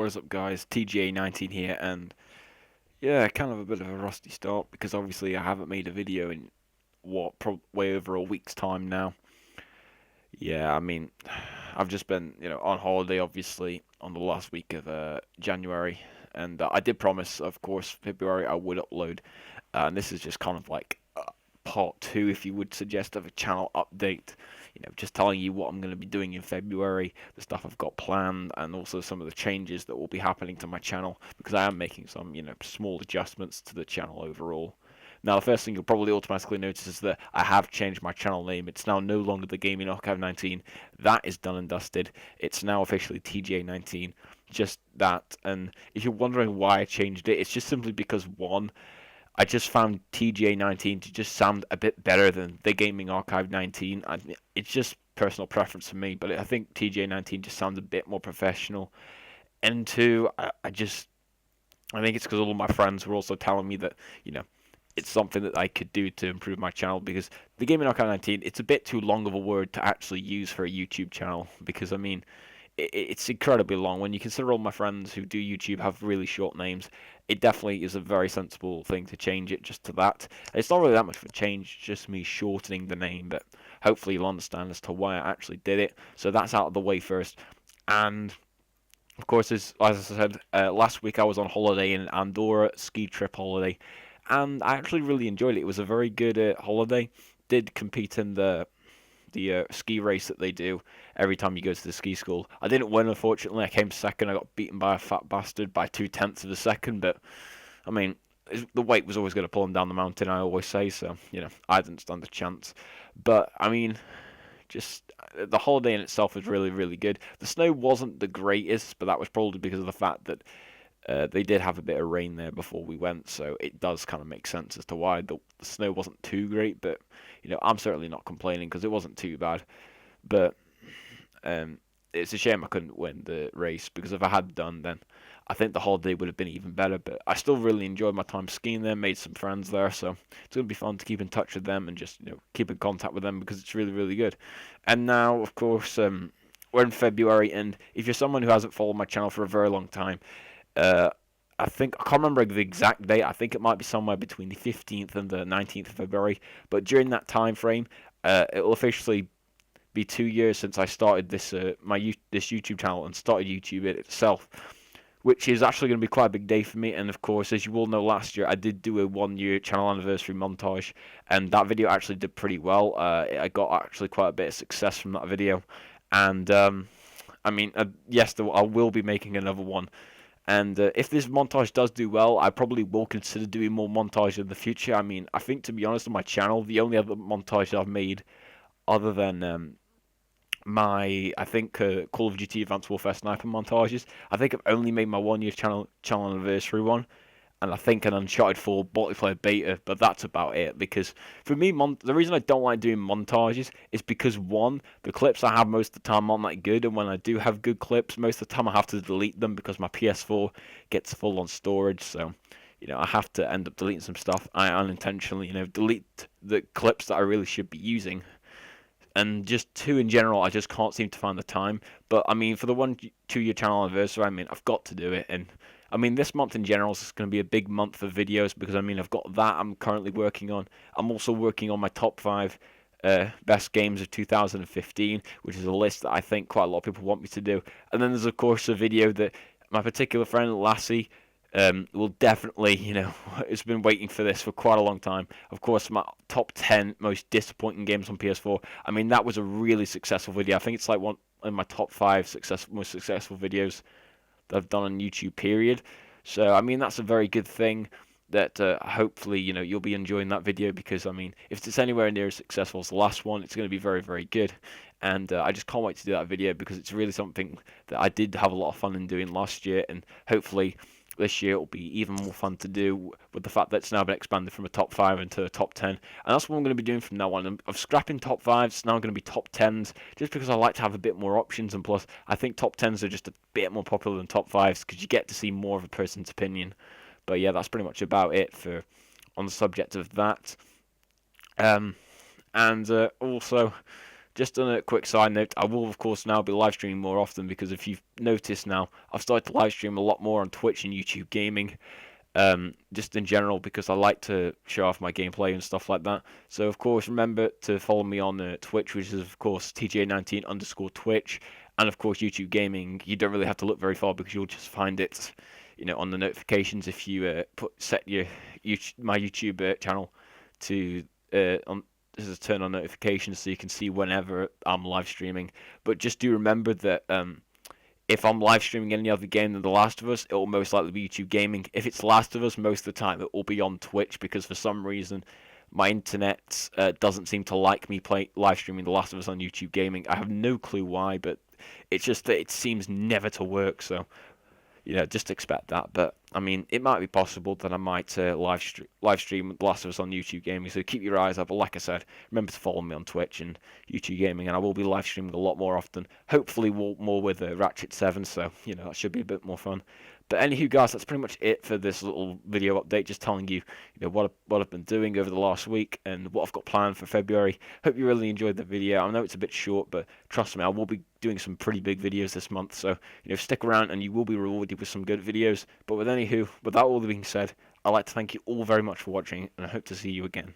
What is up, guys? TGA19 here, and yeah, kind of a bit of a rusty start because obviously I haven't made a video in way over a week's time now. Yeah, I've just been, on holiday, obviously, on the last week of January, and I did promise, of course, February I would upload, and this is just kind of like part two, if you would suggest, of a channel update. Just telling you what I'm going to be doing in February, the stuff I've got planned, and also some of the changes that will be happening to my channel, because I am making some, small adjustments to the channel overall. Now, the first thing you'll probably automatically notice is that I have changed my channel name. It's now no longer the Gaming Archive 19. That is done and dusted. It's now officially TGA19. Just that. And if you're wondering why I changed it, it's just simply because, one, I just found TGA19 to just sound a bit better than the Gaming Archive 19. It's just personal preference for me, but I think TGA19 just sounds a bit more professional. And two, I think it's because all of my friends were also telling me that, it's something that I could do to improve my channel, because the Gaming Archive 19, it's a bit too long of a word to actually use for a YouTube channel, because, it's incredibly long. When you consider all my friends who do YouTube have really short names, it definitely is a very sensible thing to change it just to that. It's not really that much of a change, just me shortening the name, but hopefully you'll understand as to why I actually did it. So that's out of the way first. And of course, as I said, last week I was on holiday in Andorra, ski trip holiday, and I actually really enjoyed it. It was a very good holiday. Did compete in the ski race that they do every time you go to the ski school. I didn't win, unfortunately. I came second. I got beaten by a fat bastard by 0.2 of a second, but the weight was always going to pull him down the mountain, I always say, so I didn't stand a chance. But just the holiday in itself was really, really good. The snow wasn't the greatest, but that was probably because of the fact that they did have a bit of rain there before we went, so it does kind of make sense as to why the snow wasn't too great. But I'm certainly not complaining because it wasn't too bad. But it's a shame I couldn't win the race, because if I had done, then I think the holiday would have been even better. But I still really enjoyed my time skiing there, made some friends there, so it's going to be fun to keep in touch with them and just keep in contact with them, because it's really, really good. And now, of course, we're in February, and if you're someone who hasn't followed my channel for a very long time, I can't remember the exact date. I think it might be somewhere between the 15th and the 19th of February. But during that time frame, it will officially be 2 years since I started this this YouTube channel and started YouTube itself, which is actually going to be quite a big day for me. And of course, as you all know, last year I did do a 1-year channel anniversary montage, and that video actually did pretty well. I got actually quite a bit of success from that video, and yes, I will be making another one. And if this montage does do well, I probably will consider doing more montage in the future. I think, to be honest, on my channel, the only other montage I've made, other than Call of Duty Advanced Warfare Sniper montages, I think I've only made my 1-year channel anniversary one, and I think an Uncharted 4 multiplayer beta, but that's about it. Because for me, the reason I don't like doing montages is because, one, the clips I have most of the time aren't that good, and when I do have good clips, most of the time I have to delete them because my PS4 gets full on storage, so I have to end up deleting some stuff. I unintentionally, delete the clips that I really should be using. And just two in general, I just can't seem to find the time. But for the 2-year channel anniversary, I've got to do it. And this month in general is going to be a big month for videos, because I've got that I'm currently working on. I'm also working on my top 5 best games of 2015, which is a list that I think quite a lot of people want me to do. And then there's, of course, a video that my particular friend Lassie will definitely, has been waiting for this for quite a long time. Of course, my top 10 most disappointing games on PS4. That was a really successful video. I think it's like one of my top 5 most successful videos that I've done on YouTube, period. So, that's a very good thing that hopefully, you'll be enjoying that video, because, if it's anywhere near as successful as the last one, it's going to be very, very good. And I just can't wait to do that video, because it's really something that I did have a lot of fun in doing last year, and hopefully this year it will be even more fun to do, with the fact that it's now been expanded from a top 5 into a top 10. And that's what I'm going to be doing from now on. I'm scrapping top 5s, now I'm going to be top 10s, just because I like to have a bit more options, and plus I think top 10s are just a bit more popular than top 5s, because you get to see more of a person's opinion. But yeah, that's pretty much about it on the subject of that. Also, just on a quick side note, I will of course now be live streaming more often because if you've noticed now, I've started to live stream a lot more on Twitch and YouTube Gaming. Just in general because I like to show off my gameplay and stuff like that. So of course remember to follow me on Twitch, which is of course TJ19 underscore Twitch, and of course YouTube Gaming. You don't really have to look very far because you'll just find it, on the notifications if you set your my YouTube channel to on. This is turn on notifications so you can see whenever I'm live streaming. But just do remember that if I'm live streaming any other game than The Last of Us, it will most likely be YouTube Gaming. If it's Last of Us, most of the time it will be on Twitch because for some reason my internet doesn't seem to like me live streaming The Last of Us on YouTube Gaming. I have no clue why, but it's just that it seems never to work. So just expect that. But I mean, it might be possible that I might live stream The Last of Us on YouTube Gaming. So keep your eyes up. But like I said, remember to follow me on Twitch and YouTube Gaming, and I will be live streaming a lot more often. Hopefully, more with Ratchet 7. So that should be a bit more fun. But anywho, guys, that's pretty much it for this little video update. Just telling you, what I've been doing over the last week and what I've got planned for February. Hope you really enjoyed the video. I know it's a bit short, but trust me, I will be doing some pretty big videos this month. So stick around and you will be rewarded with some good videos. But with that all being said, I'd like to thank you all very much for watching, and I hope to see you again.